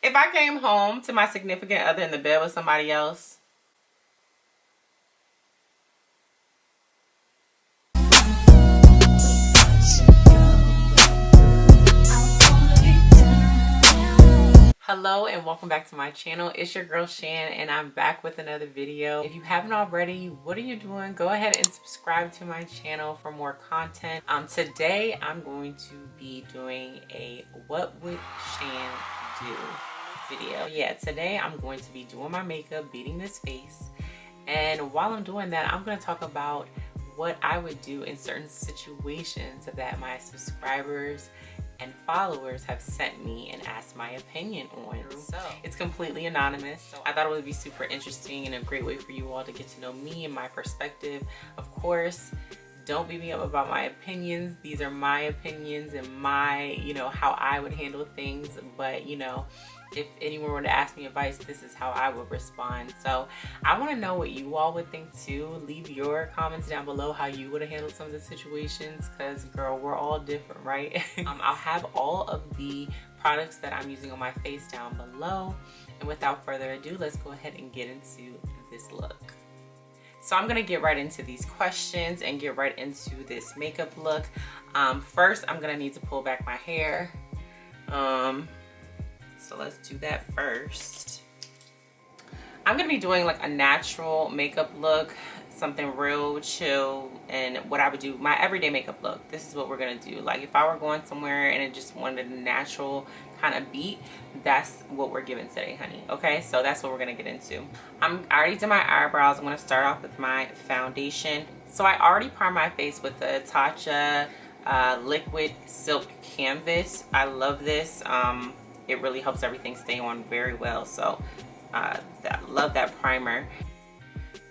If I came home to my significant other in the bed with somebody else, hello and welcome back to my channel. It's your girl Shan and I'm back with another video. If you haven't already, what are you doing? Go ahead and subscribe to my channel for more content. Today I'm going to be doing a what would Shan do video. Yeah, today I'm going to be doing my makeup, beating this face, and while I'm doing that I'm going to talk about what I would do in certain situations that my subscribers and followers have sent me and asked my opinion on. So it's completely anonymous, so I thought it would be super interesting and a great way for you all to get to know me and my perspective. Of course, don't beat me up about my opinions. These are my opinions and my, how I would handle things. But if anyone were to ask me advice, this is how I would respond. So I want to know what you all would think too. Leave your comments down below how you would have handled some of the situations, because girl, we're all different, right? I'll have all of the products that I'm using on my face down below, and without further ado, let's go ahead and get into this look. So I'm gonna get right into these questions and get right into this makeup look. First, I'm gonna need to pull back my hair. So let's do that first. I'm gonna be doing like a natural makeup look, something real chill, and what I would do, my everyday makeup look. This is what we're gonna do. Like if I were going somewhere and it just wanted a natural kind of beat, that's what we're giving today, honey. Okay, so that's what we're gonna get into. I already did my eyebrows. I'm gonna start off with my foundation. So I already primed my face with the Tatcha liquid silk canvas. I love this. It really helps everything stay on very well. So love that primer.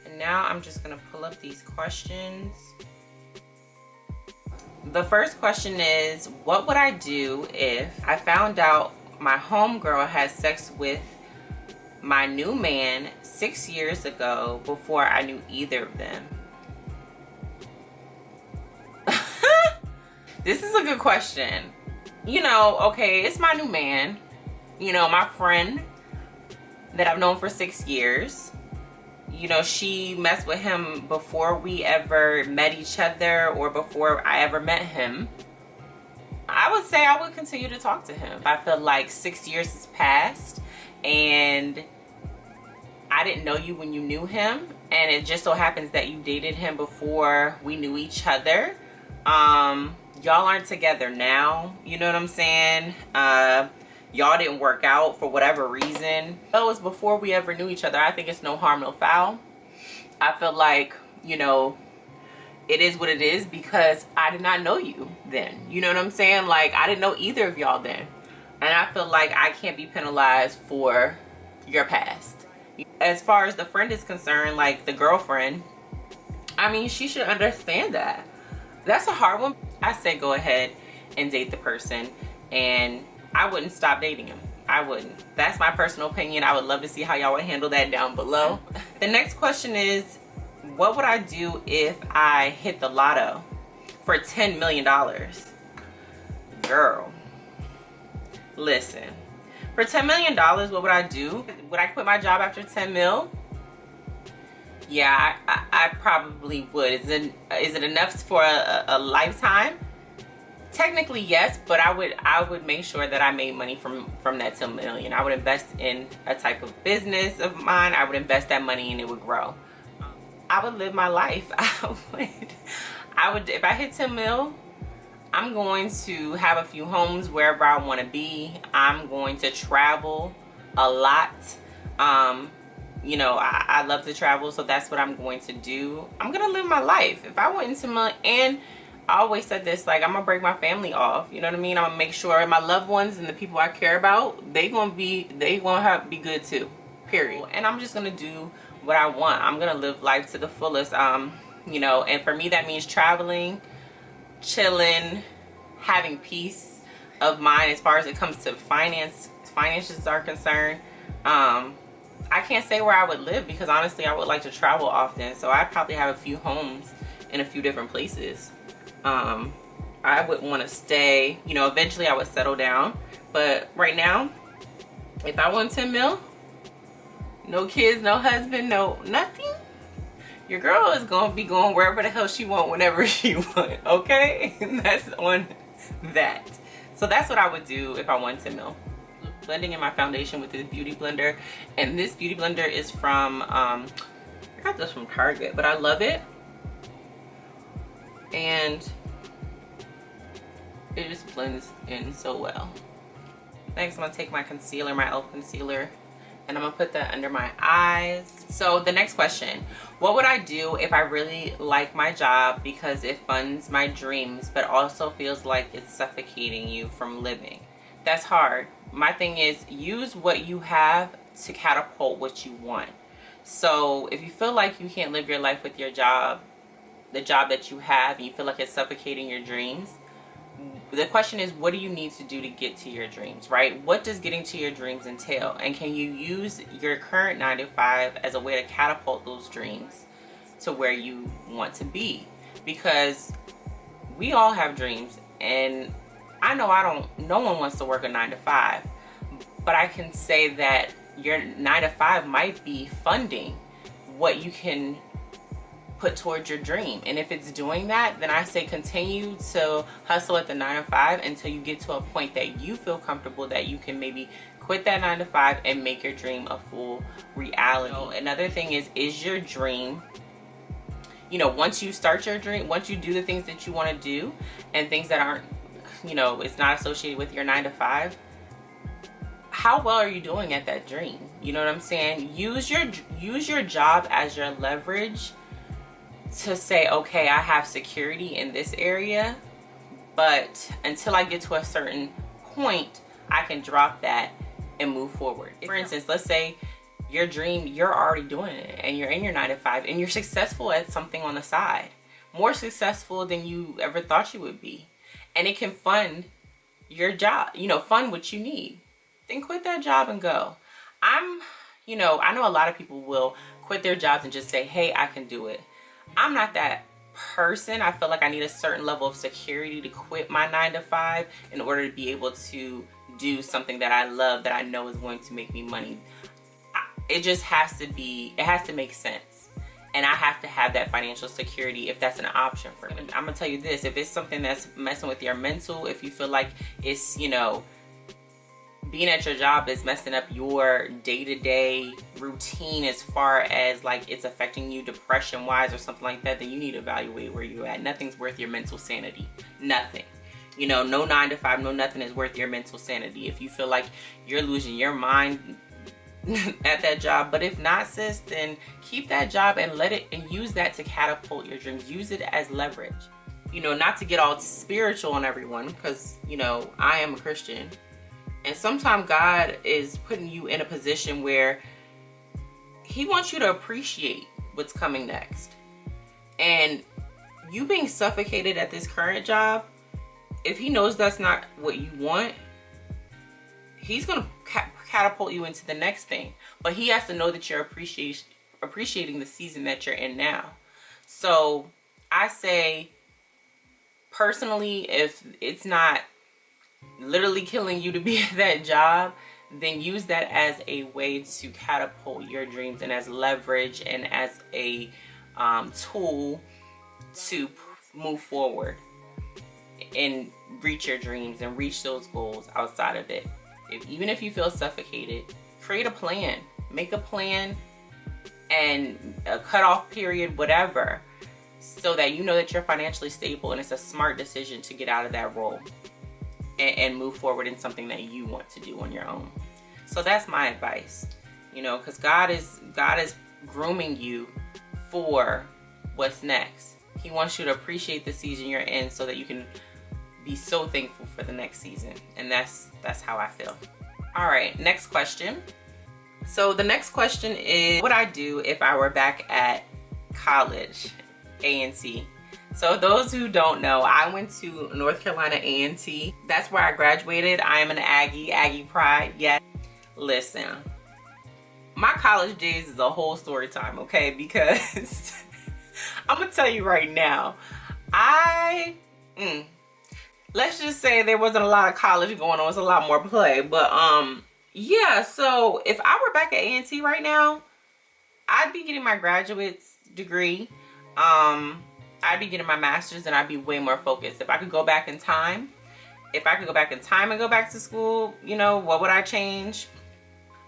And now I'm just gonna pull up these questions. The first question is, what would I do if I found out my homegirl had sex with my new man 6 years ago before I knew either of them? This is a good question. Okay, it's my new man. My friend that I've known for 6 years. She messed with him before we ever met each other or before I ever met him. I would say I would continue to talk to him. I feel like 6 years has passed and I didn't know you when you knew him, and it just so happens that you dated him before we knew each other. Y'all aren't together now, you know what I'm saying? Y'all didn't work out for whatever reason. It was before we ever knew each other. I think it's no harm, no foul. I feel like, it is what it is because I did not know you then. You know what I'm saying? Like, I didn't know either of y'all then. And I feel like I can't be penalized for your past. As far as the friend is concerned, like the girlfriend, I mean, she should understand that. That's a hard one. I say go ahead and date the person, and I wouldn't stop dating him. I wouldn't. That's my personal opinion. I would love to see how y'all would handle that down below. The next question is, what would I do if I hit the lotto for $10 million? Girl, listen. For $10 million, what would I do? Would I quit my job after 10 mil? Yeah, I probably would. Is it enough for a lifetime? Technically yes, but I would make sure that I made money from that 10 million. I would invest in a type of business of mine. I would invest that money and it would grow. I would live my life. I would if I hit 10 mil, I'm going to have a few homes wherever I want to be. I'm going to travel a lot. I love to travel, so that's what I'm going to do. I'm gonna live my life. If I went into and I always said this, like, I'm gonna break my family off. You know what I mean? I'm gonna make sure my loved ones and the people I care about, they gonna be good too. Period. And I'm just gonna do what I want. I'm gonna live life to the fullest. And for me that means traveling, chilling, having peace of mind as far as it comes to finances are concerned. I can't say where I would live because honestly I would like to travel often, so I'd probably have a few homes in a few different places. I would want to stay, eventually I would settle down, but right now If I want 10 mil, no kids, no husband, no nothing, your girl is gonna be going wherever the hell she want, whenever she want, okay? That's on that. So that's what I would do if I want 10 mil. Blending in my foundation with this beauty blender, and this beauty blender is from I got this from Target, but I love it, and it just blends in so well. Next, I'm gonna take my concealer, my e.l.f. concealer, and I'm gonna put that under my eyes. So the next question, what would I do if I really like my job because it funds my dreams but also feels like it's suffocating you from living? That's hard. My thing is, use what you have to catapult what you want. So if you feel like you can't live your life with your job, the job that you have, and you feel like it's suffocating your dreams, the question is, what do you need to do to get to your dreams, right? What does getting to your dreams entail? And can you use your current 9-to-5 as a way to catapult those dreams to where you want to be? Because we all have dreams, and I know no one wants to work a 9-to-5, but I can say that your 9-to-5 might be funding what you can put towards your dream. And if it's doing that, then I say continue to hustle at the 9-to-5 until you get to a point that you feel comfortable that you can maybe quit that 9-to-5 and make your dream a full reality. So another thing is your dream, you know, once you start your dream, once you do the things that you want to do and things that aren't, you know, it's not associated with your 9-to-5, how well are you doing at that dream? You know what I'm saying? Use your job as your leverage to say, okay, I have security in this area, but until I get to a certain point, I can drop that and move forward. For instance, let's say your dream, you're already doing it and you're in your 9-to-5 and you're successful at something on the side, more successful than you ever thought you would be, and it can fund your job, you know, fund what you need. Then quit that job and go. You know, I know a lot of people will quit their jobs and just say, hey, I can do it. I'm not that person. I feel like I need a certain level of security to quit my 9-to-5 in order to be able to do something that I love, that I know is going to make me money. It just has to be, it has to make sense. And I have to have that financial security if that's an option for me. I'm gonna tell you this, if it's something that's messing with your mental, if you feel like it's, you know, being at your job is messing up your day-to-day routine as far as like it's affecting you depression wise or something like that, then you need to evaluate where you're at. Nothing's worth your mental sanity. Nothing. You know, no 9-to-5, no nothing is worth your mental sanity if you feel like you're losing your mind at that job. But if not, sis, then keep that job and let it, and use that to catapult your dreams. Use it as leverage. You know, not to get all spiritual on everyone, because, you know, I am a Christian. And sometimes God is putting you in a position where he wants you to appreciate what's coming next. And you being suffocated at this current job, if he knows that's not what you want, he's going to catapult you into the next thing. But he has to know that you're appreciating the season that you're in now. So I say, personally, if it's not literally killing you to be at that job, then use that as a way to catapult your dreams and as leverage and as a tool to move forward and reach your dreams and reach those goals outside of it. Even if you feel suffocated, create a plan, make a plan and a cutoff period, whatever, so that you know that you're financially stable and it's a smart decision to get out of that role and move forward in something that you want to do on your own. So that's my advice, you know, because God is grooming you for what's next. He wants you to appreciate the season you're in so that you can be so thankful for the next season. And that's how I feel. All right, next question. So the next question is, what would I do if I were back at college, A&T? So those who don't know, I went to North Carolina A&T. That's where I graduated. I am an Aggie pride. Yeah. Listen, my college days is a whole story time, okay? Because I'm gonna tell you right now, let's just say there wasn't a lot of college going on. It was a lot more play. But Yeah, so if I were back at A&T right now, I'd be getting my graduate's degree. I'd be getting my master's, and I'd be way more focused. If I could go back in time, and go back to school, you know, what would I change?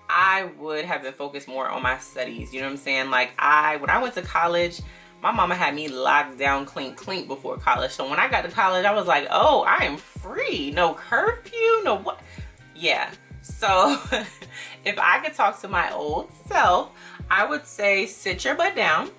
I would have been focused more on my studies. You know what I'm saying? Like when I went to college, my mama had me locked down clink before college. So when I got to college, I was like, oh, I am free. No curfew, no what? Yeah. So if I could talk to my old self, I would say sit your butt down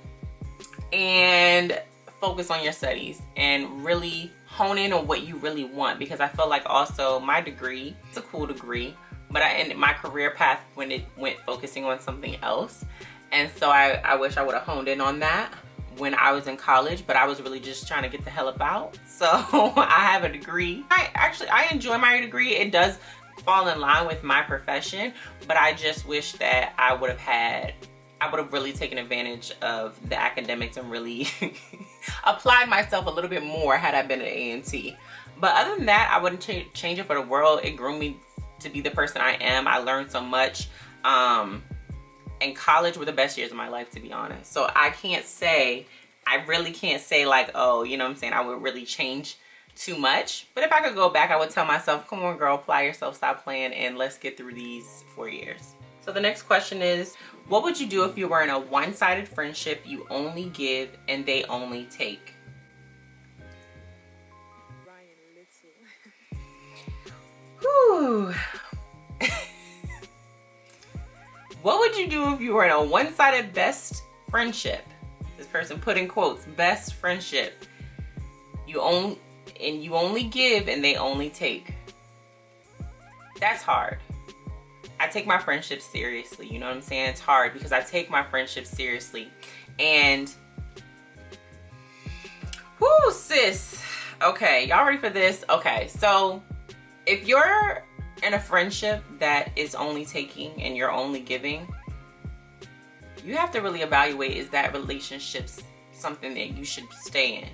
and focus on your studies and really hone in on what you really want. Because I feel like also my degree, it's a cool degree, but I ended my career path when it went focusing on something else. And so I wish I would have honed in on that when I was in college, but I was really just trying to get the hell up. So I have a degree. I enjoy my degree. It does fall in line with my profession, but I just wish that I would have really taken advantage of the academics and really applied myself a little bit more had I been at A&T. But other than that, I wouldn't change it for the world. It grew me to be the person I am. I learned so much. And college were the best years of my life, to be honest. So I really can't say like, oh, you know what I'm saying, I would really change too much. But if I could go back, I would tell myself, come on girl, apply yourself, stop playing, and let's get through these 4 years. So the next question is, what would you do if you were in a one-sided friendship, you only give and they only take? Whew. What would you do if you were in a one-sided best friendship? This person put in quotes, best friendship. You only give and they only take. That's hard. I take my friendships seriously. You know what I'm saying? It's hard because I take my friendships seriously. And whoo, sis. Okay, y'all ready for this? Okay, so if you're in a friendship that is only taking and you're only giving, you have to really evaluate, is that relationship something that you should stay in?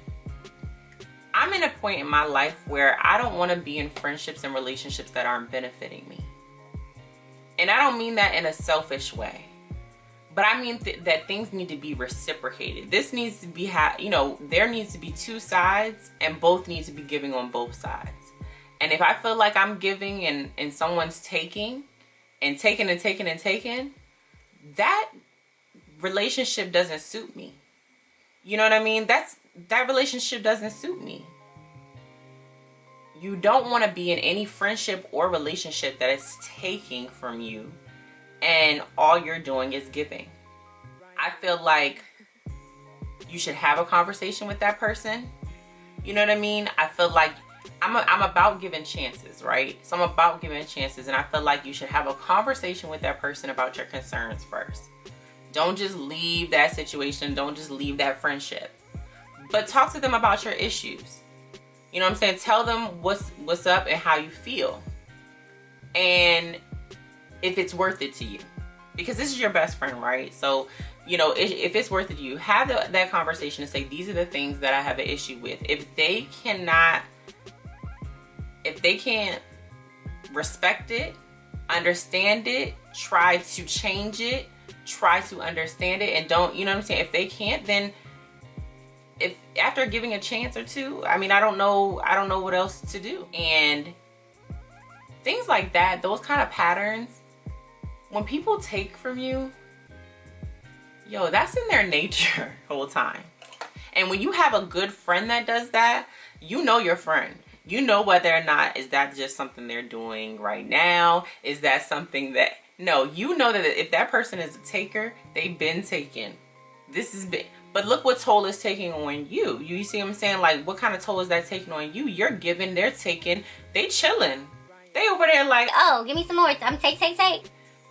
I'm in a point in my life where I don't want to be in friendships and relationships that aren't benefiting me. And I don't mean that in a selfish way, but I mean that things need to be reciprocated. This needs to be, there needs to be two sides and both need to be giving on both sides. And if I feel like I'm giving and someone's taking, that relationship doesn't suit me. You know what I mean? That relationship doesn't suit me. You don't want to be in any friendship or relationship that is taking from you and all you're doing is giving. I feel like you should have a conversation with that person. You know what I mean? I feel like I'm about giving chances, right? So I'm about giving chances, and I feel like you should have a conversation with that person about your concerns first. Don't just leave that situation. Don't just leave that friendship. But talk to them about your issues. You know what I'm saying? Tell them what's up and how you feel. And if it's worth it to you. Because this is your best friend, right? So, if it's worth it to you, have that conversation and say, these are the things that I have an issue with. If they can't respect it, understand it, try to change it, try to understand it, and don't, you know what I'm saying? If they can't, then if after giving a chance or two, I don't know what else to do. And things like that, those kind of patterns, when people take from you, that's in their nature the whole time. And when you have a good friend that does that, you know your friend. You know whether or not, is that just something they're doing right now? Is that something that, no, you know that if that person is a taker, they've been taken. This is big. But look what toll is taking on you. You see what I'm saying? Like, what kind of toll is that taking on you? You're giving, they're taking, they chilling. They over there like, oh, give me some more. I'm take.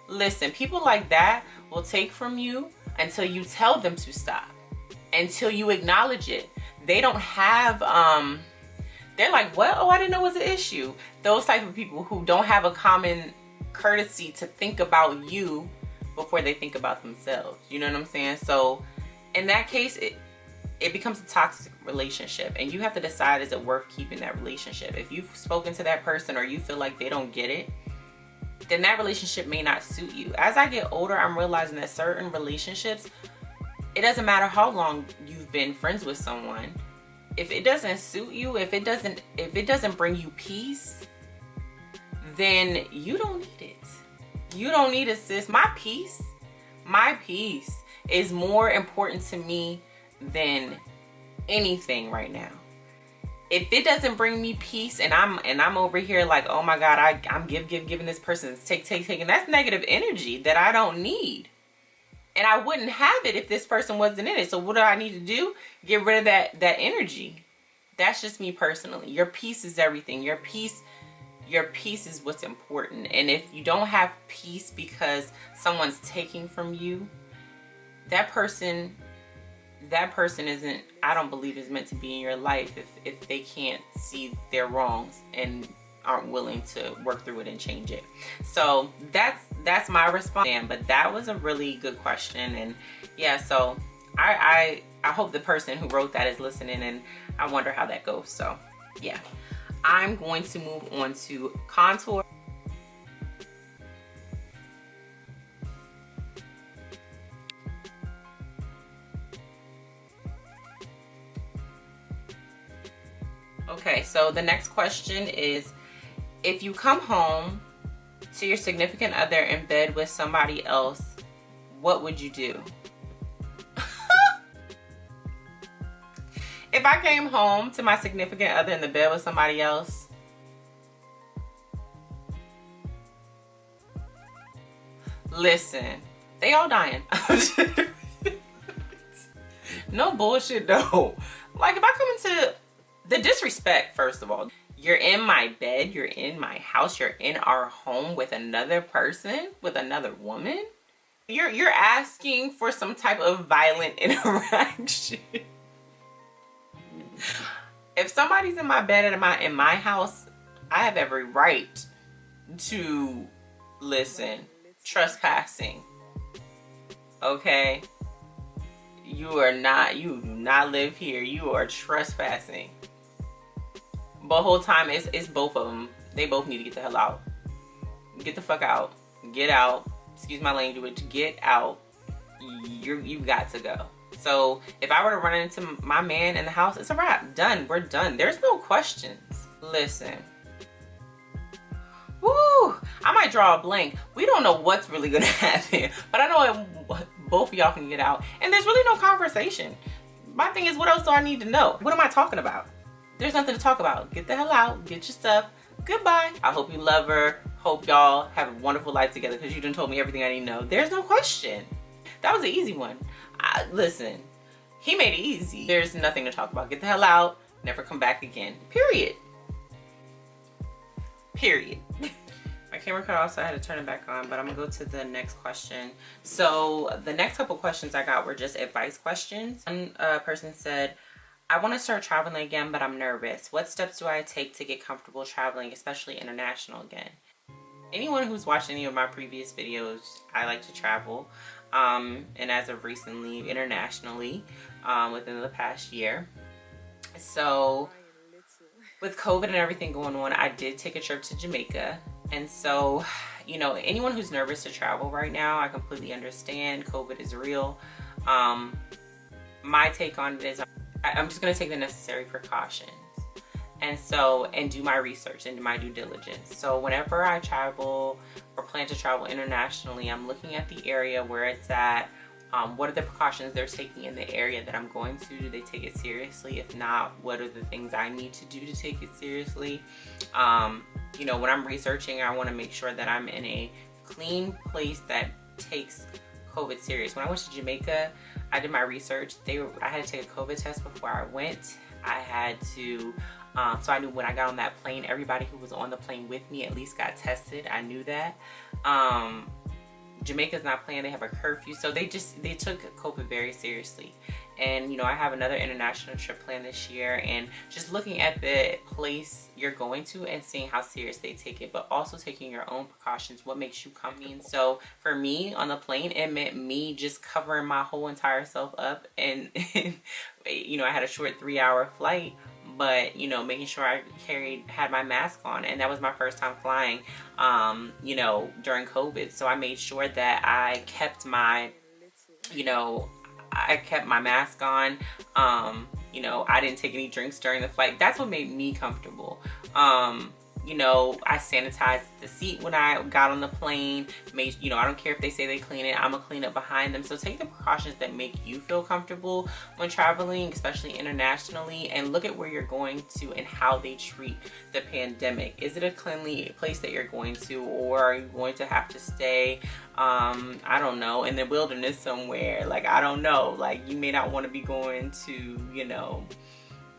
Listen, people like that will take from you until you tell them to stop. Until you acknowledge it. They don't have, they're like, what? Oh, I didn't know it was an issue. Those type of people who don't have a common courtesy to think about you before they think about themselves. You know what I'm saying? So in that case, it becomes a toxic relationship, and you have to decide, is it worth keeping that relationship? If you've spoken to that person or you feel like they don't get it, then that relationship may not suit you. As I get older, I'm realizing that certain relationships, it doesn't matter how long you've been friends with someone. If it doesn't suit you, if it doesn't bring you peace, then you don't need it. You don't need it, sis. My peace is more important to me than anything right now. If it doesn't bring me peace and I'm over here like, oh my God, I'm giving this person taking, that's negative energy that I don't need. And I wouldn't have it if this person wasn't in it. So what do I need to do? Get rid of that energy. That's just me personally. Your peace is everything. Your peace is what's important. And if you don't have peace because someone's taking from you, that person isn't, I don't believe, is meant to be in your life if they can't see their wrongs and aren't willing to work through it and change it. So that's my response. But that was a really good question. And yeah, so I hope the person who wrote that is listening, and I wonder how that goes. So yeah, I'm going to move on to contour. Okay, so the next question is, if you come home to your significant other in bed with somebody else, what would you do? If I came home to my significant other in the bed with somebody else, listen, they all dying. No bullshit though. Like, if I come into the disrespect, first of all, you're in my bed, you're in my house, you're in our home with another person, with another woman. You're asking for some type of violent interaction. If somebody's in my bed in my house, I have every right to listen. Trespassing. Okay? You do not live here. You are trespassing. But the whole time it's both of them. They both need to get the hell out. Get the fuck out. Get out. Excuse my language. Get out. You've got to go. So if I were to run into my man in the house, it's a wrap. Done. We're done. There's no questions. Listen. Woo! I might draw a blank. We don't know what's really gonna happen, but I know both of y'all can get out, and there's really no conversation. My thing is, what else do I need to know? What am I talking about? There's nothing to talk about. Get the hell out. Get your stuff. Goodbye. I hope you love her. Hope y'all have a wonderful life together, because you done told me everything I need to know. There's no question. That was an easy one. Listen, he made it easy. There's nothing to talk about. Get the hell out. Never come back again. Period. Period. My camera cut off, so I had to turn it back on, but I'm gonna go to the next question. So the next couple questions I got were just advice questions. One person said, I want to start traveling again, but I'm nervous. What steps do I take to get comfortable traveling, especially international again? Anyone who's watched any of my previous videos, I like to travel. And as of recently, internationally, within the past year. So with COVID and everything going on, I did take a trip to Jamaica. And so, you know, anyone who's nervous to travel right now, I completely understand. COVID is real. My take on it is I'm just going to take the necessary precautions. And do my research and do my due diligence. So whenever I travel or plan to travel internationally, I'm looking at the area where it's at. What are the precautions they're taking in the area that I'm going to? Do they take it seriously? If not, what are the things I need to do to take it seriously? You know, when I'm researching, I want to make sure that I'm in a clean place that takes COVID serious. When I went to Jamaica, I did my research. I had to take a COVID test before I went. I had to, so I knew when I got on that plane, everybody who was on the plane with me at least got tested. I knew that. Jamaica's not playing, they have a curfew. So they took COVID very seriously. And, you know, I have another international trip planned this year, and just looking at the place you're going to and seeing how serious they take it, but also taking your own precautions. What makes you comfy? So for me on the plane, it meant me just covering my whole entire self up. And, you know, I had a short 3-hour flight, but you know, making sure I had my mask on. And that was my first time flying, you know, during COVID. So I made sure that I kept my, you know, I kept my mask on. You know, I didn't take any drinks during the flight. That's what made me comfortable. You know, I sanitized the seat when I got on the plane. You know, I don't care if they say they clean it, I'm gonna clean up behind them. So take the precautions that make you feel comfortable when traveling, especially internationally, and look at where you're going to and how they treat the pandemic. Is it a cleanly place that you're going to, or are you going to have to stay, I don't know, in the wilderness somewhere? Like, I don't know, like, you may not want to be going to, you know,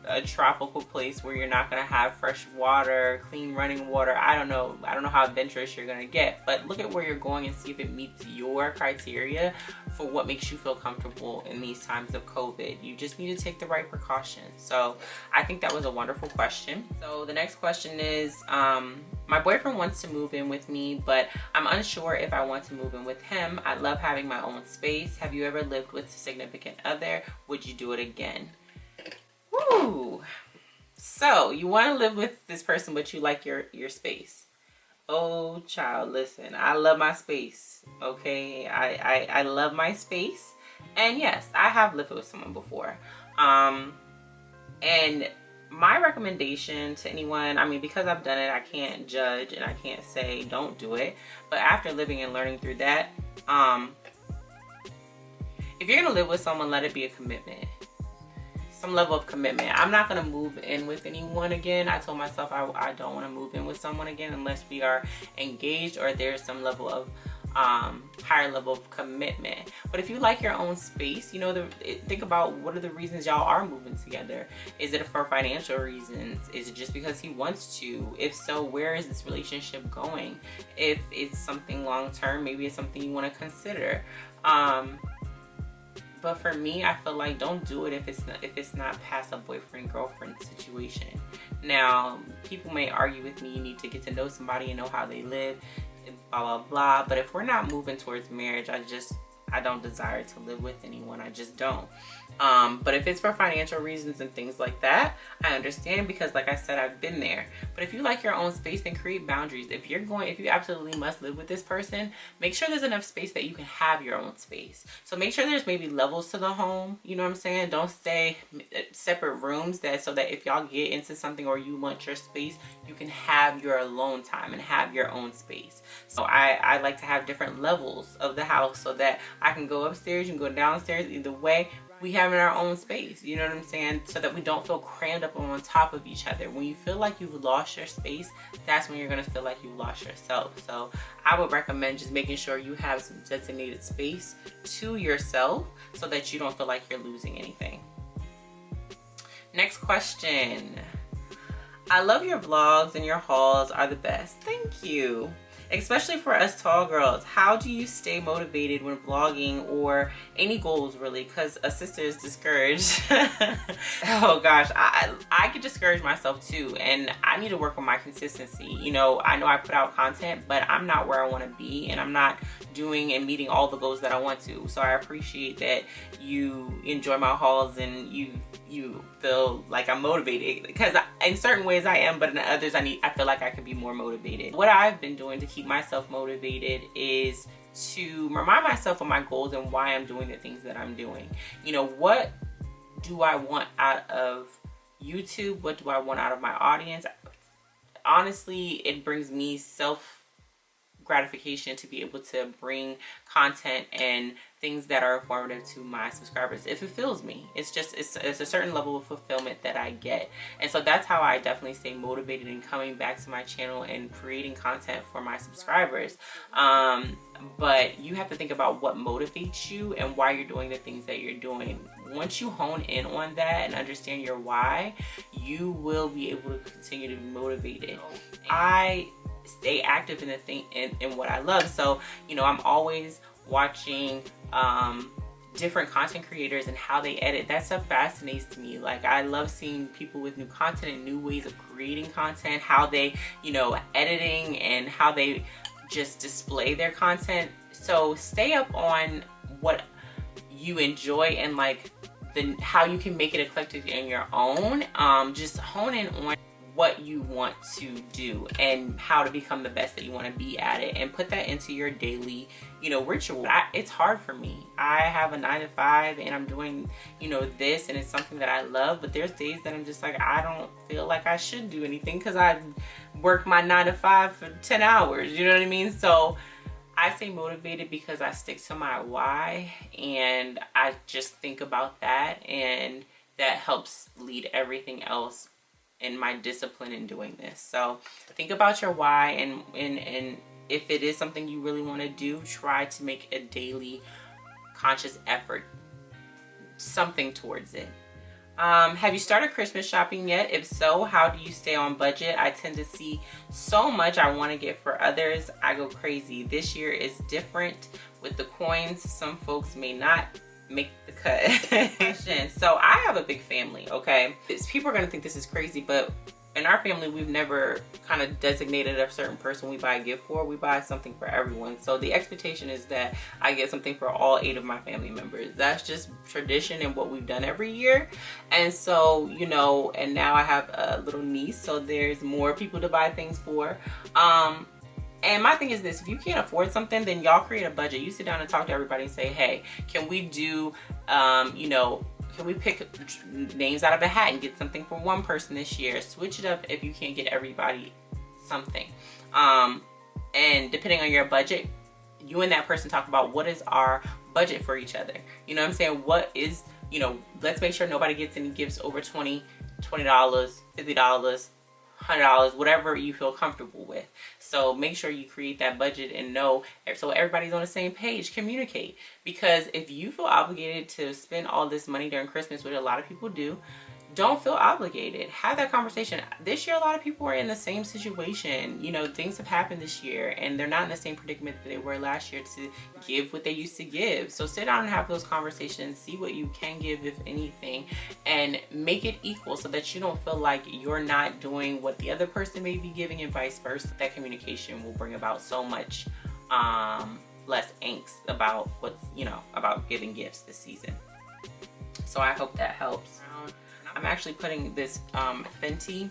a tropical place where you're not going to have fresh water, clean running water. I don't know how adventurous you're going to get, but look at where you're going and see if it meets your criteria for what makes you feel comfortable in these times of COVID. You just need to take the right precautions. So I think that was a wonderful question. So the next question is, my boyfriend wants to move in with me, but I'm unsure if I want to move in with him. I love having my own space. Have you ever lived with a significant other? Would you do it again? Woo. So you want to live with this person, but you like your space. Oh child, listen, I love my space. Okay, I love my space, and yes, I have lived with someone before. And my recommendation to anyone, I mean, because I've done it, I can't judge and I can't say don't do it. But after living and learning through that, if you're gonna live with someone, let it be a commitment. Some level of commitment. I'm not going to move in with anyone again. I told myself I don't want to move in with someone again unless we are engaged or there's some level of higher level of commitment. But if you like your own space, you know, think about what are the reasons y'all are moving together. Is it for financial reasons? Is it just because he wants to? If so, where is this relationship going? If it's something long term, maybe it's something you want to consider. But for me, I feel like don't do it if it's not past a boyfriend girlfriend situation. Now, people may argue with me, you need to get to know somebody and know how they live, blah blah blah. But if we're not moving towards marriage, I don't desire to live with anyone. I just don't. But if it's for financial reasons and things like that, I understand, because like I said, I've been there. But if you like your own space, then create boundaries. If you absolutely must live with this person, make sure there's enough space that you can have your own space. So make sure there's maybe levels to the home. You know what I'm saying? Don't stay separate rooms so that if y'all get into something or you want your space, you can have your alone time and have your own space. So I like to have different levels of the house so that I can go upstairs, you can go downstairs. Either way, we have in our own space, you know what I'm saying? So that we don't feel crammed up on top of each other. When you feel like you've lost your space, that's when you're gonna feel like you've lost yourself. So I would recommend just making sure you have some designated space to yourself so that you don't feel like you're losing anything. Next question. I love your vlogs and your hauls are the best. Thank you. Especially for us tall girls, how do you stay motivated when vlogging or any goals really? Because a sister is discouraged. Oh gosh, I get discouraged myself too, and I need to work on my consistency. You know I put out content, but I'm not where I want to be, and I'm not doing and meeting all the goals that I want to. So I appreciate that you enjoy my hauls and you feel like I'm motivated, because in certain ways I am, but in others I feel like I could be more motivated. What I've been doing to keep myself motivated is to remind myself of my goals and why I'm doing the things that I'm doing. You know, what do I want out of YouTube? What do I want out of my audience? Honestly, it brings me self gratification to be able to bring content and things that are informative to my subscribers. It fulfills me. It's a certain level of fulfillment that I get, and so that's how I definitely stay motivated in coming back to my channel and creating content for my subscribers. But you have to think about what motivates you and why you're doing the things that you're doing. Once you hone in on that and understand your why, you will be able to continue to be motivated. I stay active in the thing in what I love. So, you know, I'm always watching different content creators and how they edit. That stuff fascinates to me. Like, I love seeing people with new content and new ways of creating content, how they, you know, editing and how they just display their content. So stay up on what you enjoy and like how you can make it eclectic in your own. Just hone in on what you want to do and how to become the best that you want to be at it, and put that into your daily, you know, ritual. It's hard for me. I have a 9 to 5 and I'm doing, you know, this, and it's something that I love, but there's days that I'm just like, I don't feel like I should do anything because I work my 9 to 5 for 10 hours, you know what I mean? So I stay motivated because I stick to my why, and I just think about that, and that helps lead everything else in my discipline in doing this. So think about your why, and if it is something you really want to do, try to make a daily conscious effort, something towards it. Have you started Christmas shopping yet? If so, how do you stay on budget? I tend to see so much I want to get for others. I go crazy. This year is different with the coins. Some folks may not make the cut. So I have a big family, okay? People are gonna think this is crazy, but in our family, we've never kind of designated a certain person we buy a gift for. We buy something for everyone. So the expectation is that I get something for all 8 of my family members. That's just tradition and what we've done every year. And so, you know, and now I have a little niece, so there's more people to buy things for. And my thing is this: if you can't afford something, then y'all create a budget. You sit down and talk to everybody and say, hey, can we do, you know, can we pick names out of a hat and get something for one person this year? Switch it up if you can't get everybody something. And depending on your budget, you and that person talk about what is our budget for each other. You know what I'm saying? What is, you know, let's make sure nobody gets any gifts over $20, $50, $100, whatever you feel comfortable with. So make sure you create that budget and know, so everybody's on the same page. Communicate, because if you feel obligated to spend all this money during Christmas, which a lot of people do, don't feel obligated. Have that conversation. This year, a lot of people are in the same situation. You know, things have happened this year and they're not in the same predicament that they were last year to give what they used to give. So sit down and have those conversations, see what you can give, if anything, and make it equal so that you don't feel like you're not doing what the other person may be giving, and vice versa. That communication will bring about so much less angst about what's, you know, about giving gifts this season. So I hope that helps. I'm actually putting this Fenty,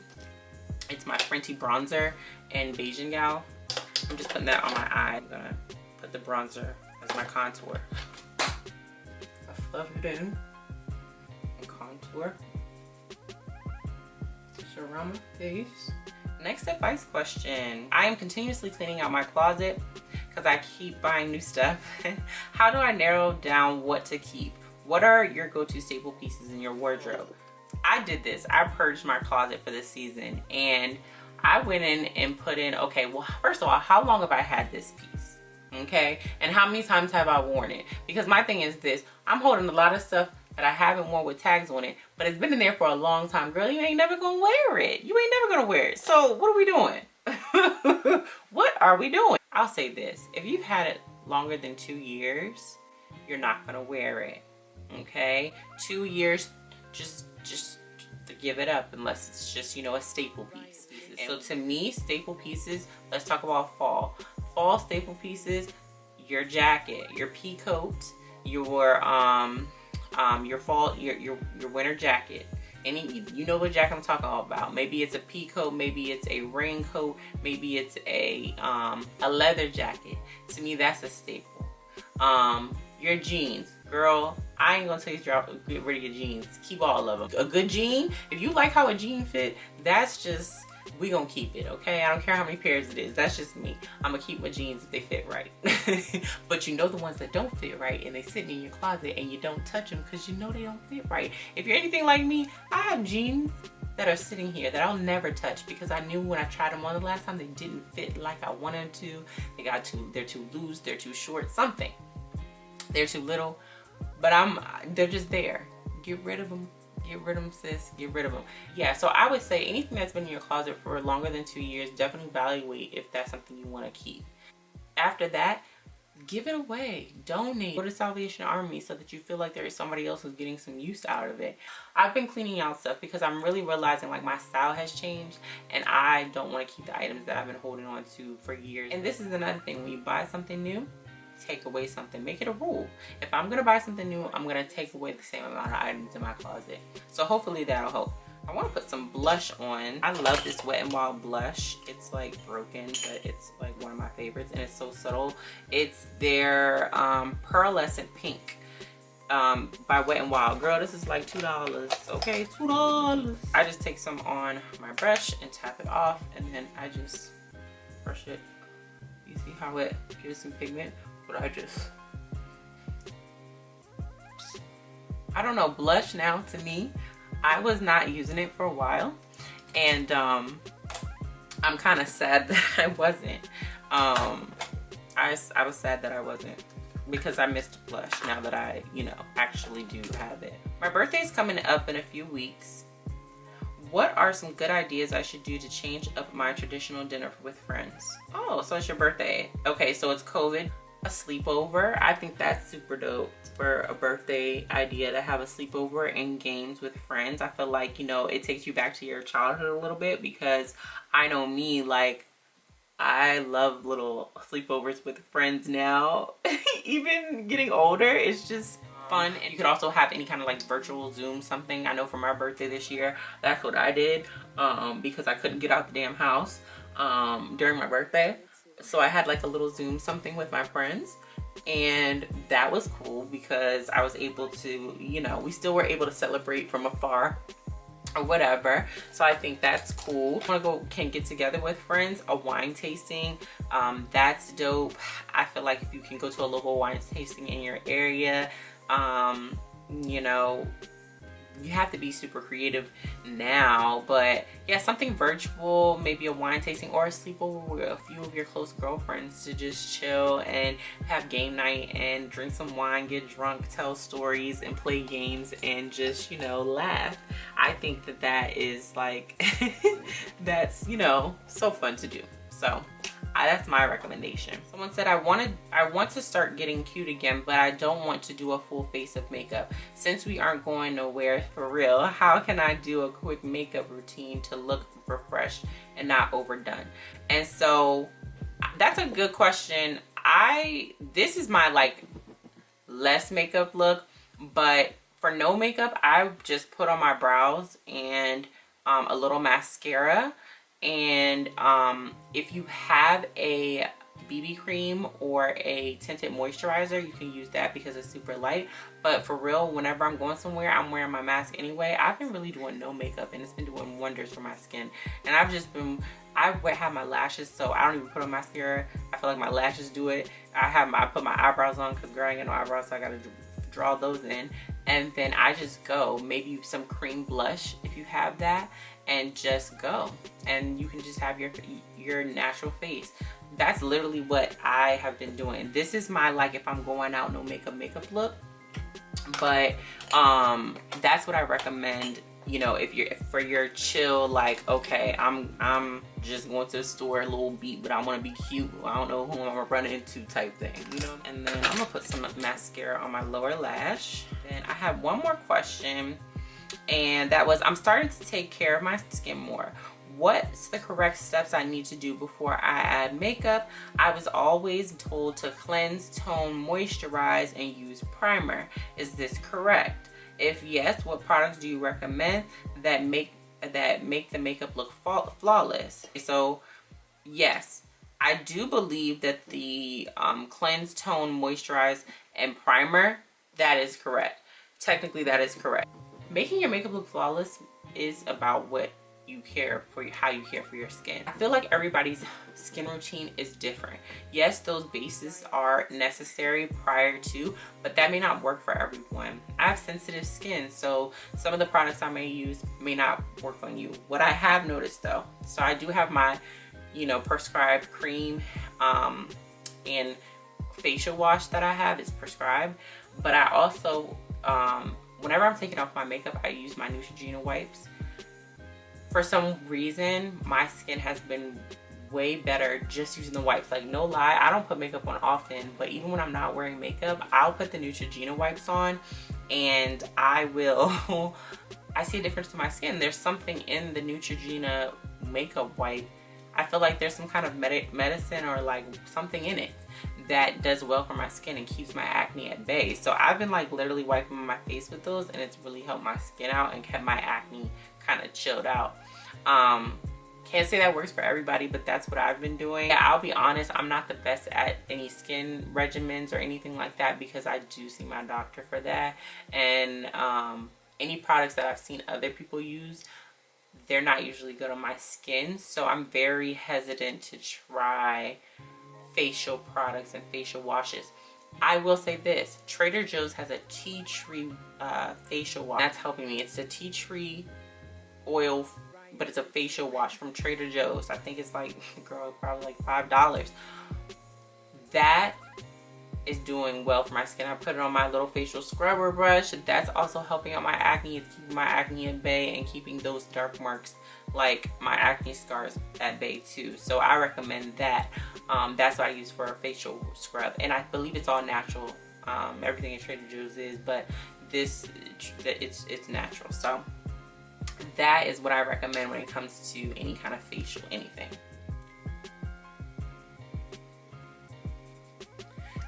it's my Fenty bronzer in Bajan Gyal. I'm just putting that on my eye. I'm gonna put the bronzer as my contour. I fluff it in and contour. Just around my face. Next advice question. I am continuously cleaning out my closet because I keep buying new stuff. How do I narrow down what to keep? What are your go-to staple pieces in your wardrobe? I did this. I purged my closet for this season, and I went in and put in, okay, well, first of all, how long have I had this piece? Okay, and how many times have I worn it? Because my thing is this: I'm holding a lot of stuff that I haven't worn with tags on it, but it's been in there for a long time. Girl, you ain't never gonna wear it. You ain't never gonna wear it. So what are we doing? What are we doing? I'll say this: if you've had it longer than 2 years, you're not gonna wear it. Okay, 2 years, just to give it up, unless it's just, you know, a staple piece. So to me, staple pieces, let's talk about fall. Fall staple pieces: your jacket, your pea coat, your fall, your winter jacket. You know what jacket I'm talking about. Maybe it's a pea coat, maybe it's a raincoat, maybe it's a leather jacket. To me, that's a staple. Your jeans. Girl, I ain't gonna tell you to get rid of your jeans. Keep all of them. A good jean, if you like how a jean fit, that's just, we gonna keep it, okay? I don't care how many pairs it is. That's just me. I'm gonna keep my jeans if they fit right. But you know the ones that don't fit right, and they sitting in your closet and you don't touch them because you know they don't fit right. If you're anything like me, I have jeans that are sitting here that I'll never touch because I knew when I tried them on the last time they didn't fit like I wanted to. They're too loose, they're too short, something. They're too little. But they're just there. Get rid of them. Get rid of them, sis. Get rid of them. Yeah, so I would say anything that's been in your closet for longer than 2 years, definitely evaluate if that's something you want to keep. After that, give it away. Donate. Go to Salvation Army so that you feel like there is somebody else who's getting some use out of it. I've been cleaning out stuff because I'm really realizing like my style has changed, and I don't want to keep the items that I've been holding on to for years. And this is another thing: when you buy something new, take away something. Make it a rule. If I'm gonna buy something new, I'm gonna take away the same amount of items in my closet. So hopefully that'll help. I want to put some blush on. I love this Wet n Wild blush. It's like broken, but it's like one of my favorites, and it's so subtle. It's their pearlescent pink by Wet n Wild. Girl, this is like $2. Okay, $2. I just take some on my brush and tap it off, and then I just brush it. You see how it gives some pigment? But I don't know, blush now to me, I was not using it for a while, and I'm kind of sad that I wasn't. I was sad that I wasn't, because I missed blush now that I, you know, actually do have it. My birthday's coming up in a few weeks. What are some good ideas I should do to change up my traditional dinner with friends? Oh, so it's your birthday. Okay, so it's COVID. A sleepover. I think that's super dope for a birthday idea, to have a sleepover and games with friends. I feel like, you know, it takes you back to your childhood a little bit, because I know me, like, I love little sleepovers with friends now. Even getting older, it's just fun. And you could also have any kind of like virtual Zoom something. I know for my birthday this year, that's what I did, because I couldn't get out the damn house during my birthday. So I had like a little Zoom something with my friends, and that was cool because I was able to, you know, we still were able to celebrate from afar or whatever. So I think that's cool. I want to can get together with friends, a wine tasting, that's dope. I feel like if you can go to a local wine tasting in your area, you know, you have to be super creative now, but yeah, something virtual, maybe a wine tasting or a sleepover with a few of your close girlfriends to just chill and have game night and drink some wine, get drunk, tell stories and play games and just, you know, laugh. I think that that is like that's, you know, so fun to do. So that's my recommendation. Someone said, I want to start getting cute again, but I don't want to do a full face of makeup. Since we aren't going nowhere for real, how can I do a quick makeup routine to look refreshed and not overdone? And so that's a good question. This is my like less makeup look, but for no makeup, I just put on my brows and a little mascara. And if you have a BB cream or a tinted moisturizer, you can use that because it's super light. But for real, whenever I'm going somewhere, I'm wearing my mask anyway. I've been really doing no makeup, and it's been doing wonders for my skin. And I have my lashes, so I don't even put on mascara. I feel like my lashes do it. I put my eyebrows on because girl, I ain't got no eyebrows, so I gotta draw those in. And then I just go, maybe some cream blush if you have that, and just go, and you can just have your natural face. That's literally what I have been doing. This is my like if I'm going out no makeup look, but that's what I recommend. You know, if for your chill, like, okay, I'm just going to the store, a little beat, but I want to be cute, I don't know who I'm gonna run into type thing, you know. And then I'm gonna put some mascara on my lower lash. Then I have one more question, and that was, I'm starting to take care of my skin more. What's the correct steps I need to do before I add makeup? I was always told to cleanse, tone, moisturize, and use primer. Is this correct? If yes, what products do you recommend that make the makeup look flawless? So yes, I do believe that the cleanse, tone, moisturize, and primer, that is correct. Technically, that is correct. Making your makeup look flawless is about what you care for, how you care for your skin. I feel like everybody's skin routine is different. Yes, those bases are necessary prior to, but that may not work for everyone. I have sensitive skin, so some of the products I may use may not work on you. What I have noticed though, so I do have my, you know, prescribed cream and facial wash that I have is prescribed, but I also whenever I'm taking off my makeup, I use my Neutrogena wipes. For some reason, my skin has been way better just using the wipes. Like, no lie, I don't put makeup on often, but even when I'm not wearing makeup, I'll put the Neutrogena wipes on, and I see a difference to my skin. There's something in the Neutrogena makeup wipe. I feel like there's some kind of medicine or like something in it that does well for my skin and keeps my acne at bay. So I've been like literally wiping my face with those, and it's really helped my skin out and kept my acne kind of chilled out. Can't say that works for everybody, but that's what I've been doing. Yeah, I'll be honest, I'm not the best at any skin regimens or anything like that, because I do see my doctor for that. And any products that I've seen other people use, they're not usually good on my skin. So I'm very hesitant to try facial products and facial washes. I will say this, Trader Joe's has a tea tree facial wash. That's helping me. It's a tea tree oil, but it's a facial wash from Trader Joe's. I think it's like, girl, probably like $5. That is doing well for my skin. I put it on my little facial scrubber brush. That's also helping out my acne. It's keeping my acne at bay and keeping those dark marks, like my acne scars, at bay too. So I recommend that. That's what I use for a facial scrub, and I believe it's all natural. Everything in Trader Joe's is, but this, it's natural. So that is what I recommend when it comes to any kind of facial anything.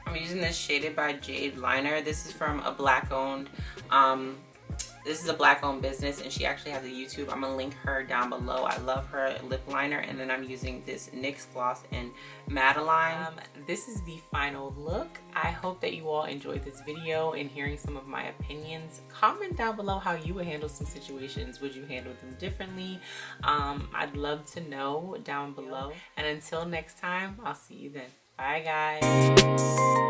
I'm using this Shaded by Jade liner. This is from a black owned business, and she actually has a YouTube. I'm gonna link her down below. I love her lip liner. And then I'm using this NYX gloss in Madeline. This is the final look. I hope that you all enjoyed this video and hearing some of my opinions. Comment down below how you would handle some situations. Would you handle them differently? I'd love to know down below. And until next time, I'll see you then. Bye guys.